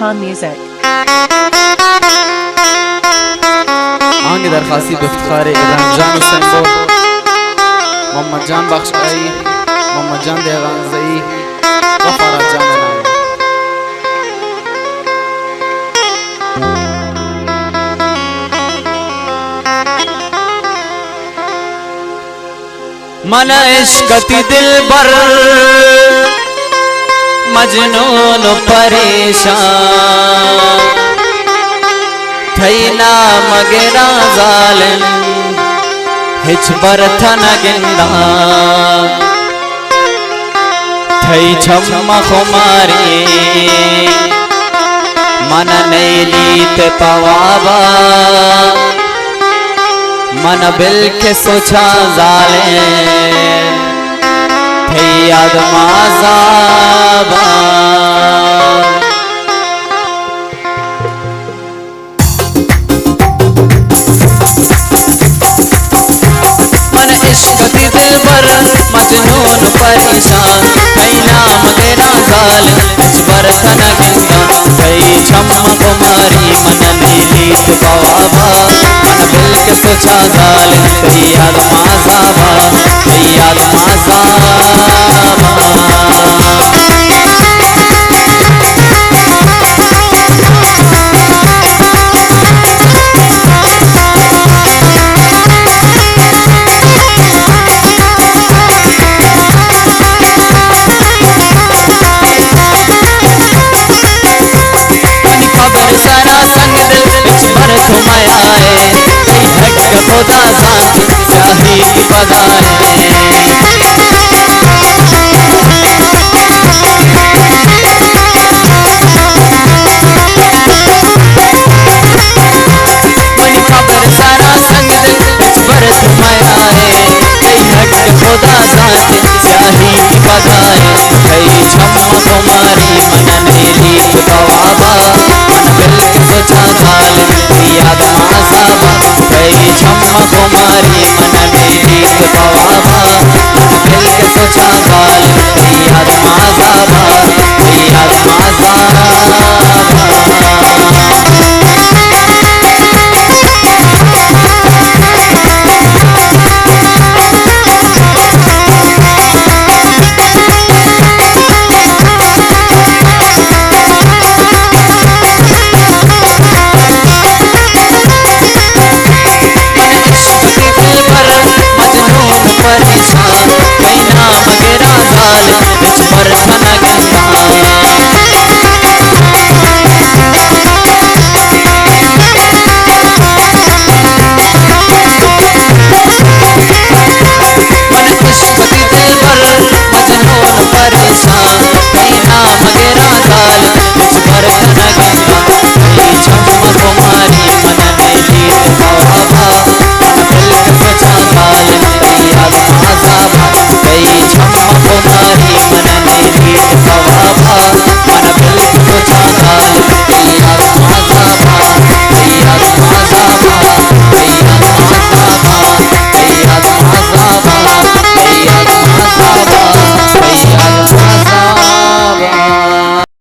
Khan Music. आगे दरखास्ती इफ्तिखार इब्राहिम जान हुसैन बोल मोहम्मद जान बख्श आई मोहम्मद जान देगानज़ई गफारा जान मन इश्क़ती दिल बर मजनून परेशान थई ना मगेरा ज़ालिम हिच बरथ न गिंदा थई छम्मा खुमारी मन नैलीत पवाबा मन बिल के सोचा ज़ालिम थई याद माज़ाबा इश्क़ती दिल बर मजनून परेशान थई नाम तेरा ज़ालिम हिच बरथ न गिंदा थई छम्मा कुमारी मन नीलीत पवाबा मन बिल के सोचा ज़ालिम थई याद माज़ाबा थई याद माज़ाबा सरा संग दिल बिच पर घुमाया है धक खुदा जान